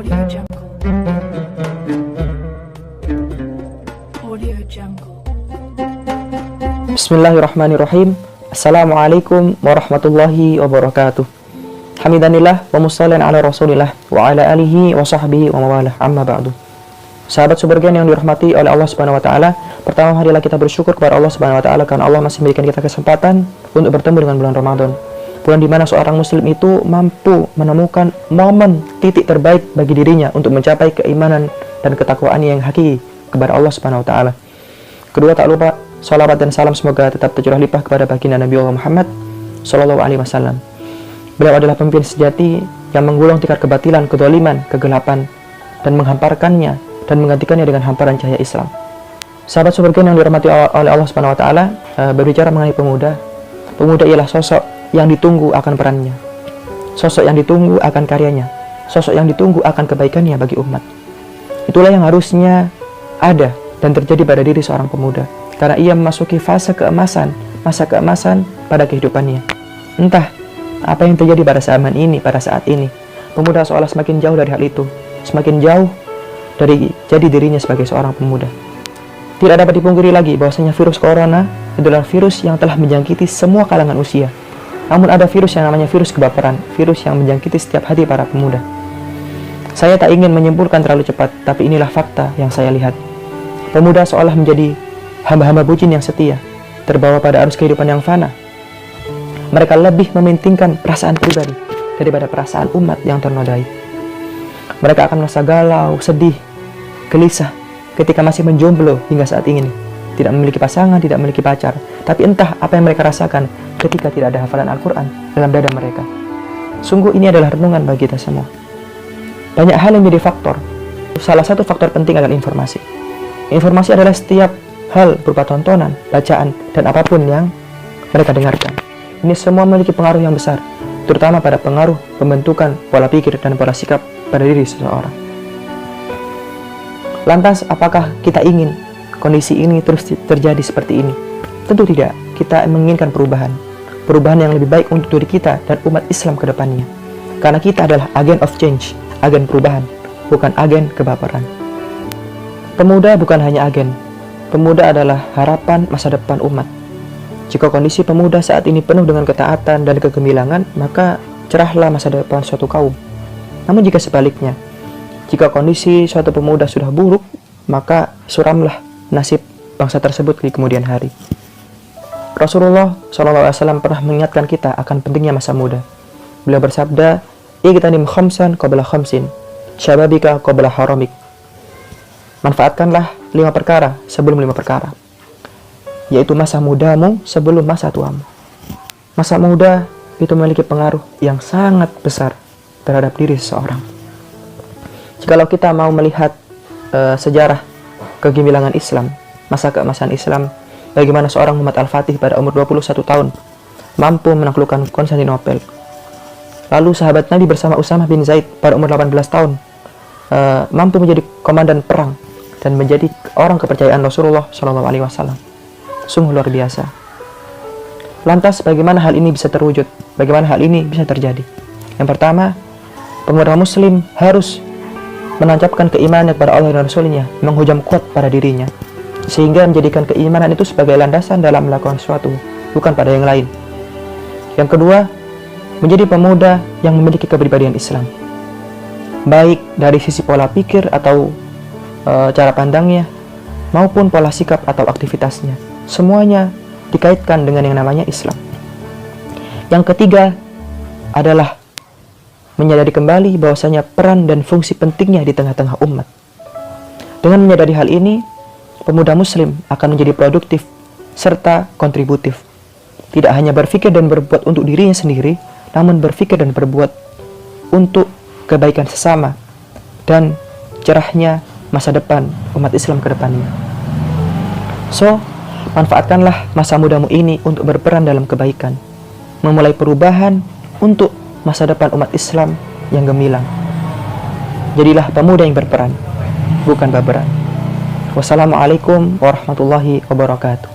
Audio Jungle. Audio Jungle. Bismillahirrahmanirrahim. Assalamualaikum warahmatullahi wabarakatuh. Hamidanillah wa mussalin ala rasulillah wa ala alihi wa sahbihi wa mawalah, amma ba'du. Sahabat Subergen yang dirahmati oleh Allah Subhanahu wa taala, pertama marilah kita bersyukur kepada Allah Subhanahu wa taala karena Allah masih memberikan kita kesempatan untuk bertemu dengan bulan Ramadan. Bulan di mana seorang muslim itu mampu menemukan momen titik terbaik bagi dirinya untuk mencapai keimanan dan ketakwaan yang hakiki kepada Allah Subhanahu wa taala. Kedua, tak lupa salawat dan salam semoga tetap tercurah limpah kepada baginda Nabi Allah Muhammad sallallahu alaihi wasallam. Beliau adalah pemimpin sejati yang menggulung tikar kebatilan, kedzaliman, kegelapan dan menghamparkannya dan menggantikannya dengan hamparan cahaya Islam. Sahabat Subergen yang dirahmati oleh Allah Subhanahu wa taala, berbicara mengenai pemuda. Pemuda ialah sosok yang ditunggu akan perannya, sosok yang ditunggu akan karyanya, sosok yang ditunggu akan kebaikannya bagi umat. Itulah yang harusnya ada dan terjadi pada diri seorang pemuda, karena ia memasuki fase keemasan, masa keemasan pada kehidupannya. Entah apa yang terjadi pada saat ini, pemuda seolah semakin jauh dari hal itu, semakin jauh dari jadi dirinya sebagai seorang pemuda. Tidak dapat dipungkiri lagi bahwasanya virus corona adalah virus yang telah menjangkiti semua kalangan usia. Namun ada virus yang namanya virus kebaperan, virus yang menjangkiti setiap hati para pemuda. Saya tak ingin menyimpulkan terlalu cepat, tapi inilah fakta yang saya lihat. Pemuda seolah menjadi hamba-hamba bucin yang setia, terbawa pada arus kehidupan yang fana. Mereka lebih mementingkan perasaan pribadi daripada perasaan umat yang ternodai. Mereka akan merasa galau, sedih, gelisah ketika masih menjomblo hingga saat ini. Tidak memiliki pasangan, tidak memiliki pacar. Tapi entah apa yang mereka rasakan ketika tidak ada hafalan Al-Quran dalam dada mereka. Sungguh ini adalah renungan bagi kita semua. Banyak hal yang menjadi faktor. Salah satu faktor penting adalah informasi. Informasi adalah setiap hal berupa tontonan, bacaan, dan apapun yang mereka dengarkan. Ini semua memiliki pengaruh yang besar, terutama pada pengaruh pembentukan pola pikir dan pola sikap pada diri seseorang. Lantas, apakah kita ingin kondisi ini terus terjadi seperti ini? Tentu tidak. Kita menginginkan perubahan yang lebih baik untuk diri kita dan umat Islam ke depannya. Karena kita adalah agen of change, agen perubahan, bukan agen kebaperan. Pemuda bukan hanya agen. Pemuda adalah harapan masa depan umat. Jika kondisi pemuda saat ini penuh dengan ketaatan dan kegemilangan, maka cerahlah masa depan suatu kaum. Namun jika sebaliknya, jika kondisi suatu pemuda sudah buruk, maka suramlah nasib bangsa tersebut di kemudian hari. Rasulullah SAW pernah mengingatkan kita akan pentingnya masa muda. Beliau bersabda, "Igtanim khamsan qabla khamsin, syababika qabla haramik." Manfaatkanlah 5 perkara sebelum 5 perkara, yaitu masa mudamu sebelum masa tuamu. Masa muda itu memiliki pengaruh yang sangat besar terhadap diri seseorang. Jikalau kita mau melihat sejarah kegemilangan Islam, masa keemasan Islam, bagaimana seorang Muhammad Al-Fatih pada umur 21 tahun mampu menaklukkan Konstantinopel. Lalu sahabat Nabi bersama Usamah bin Zaid pada umur 18 tahun mampu menjadi komandan perang dan menjadi orang kepercayaan Rasulullah SAW. Sungguh luar biasa. Lantas bagaimana hal ini bisa terwujud? Bagaimana hal ini bisa terjadi? Yang pertama, pemuda muslim harus menancapkan keimanan kepada Allah dan Rasulnya, menghujam kuat pada dirinya, sehingga menjadikan keimanan itu sebagai landasan dalam melakukan sesuatu, bukan pada yang lain. Yang kedua, menjadi pemuda yang memiliki kepribadian Islam, baik dari sisi pola pikir atau cara pandangnya, maupun pola sikap atau aktivitasnya. Semuanya dikaitkan dengan yang namanya Islam. Yang ketiga adalah menyadari kembali bahwasanya peran dan fungsi pentingnya di tengah-tengah umat. Dengan menyadari hal ini, pemuda muslim akan menjadi produktif serta kontributif. Tidak hanya berpikir dan berbuat untuk dirinya sendiri, namun berpikir dan berbuat untuk kebaikan sesama dan cerahnya masa depan umat Islam ke depannya. So, manfaatkanlah masa mudamu ini untuk berperan dalam kebaikan, memulai perubahan untuk masa depan umat Islam yang gemilang. Jadilah pemuda yang berperan, bukan baperan. Wassalamualaikum warahmatullahi wabarakatuh.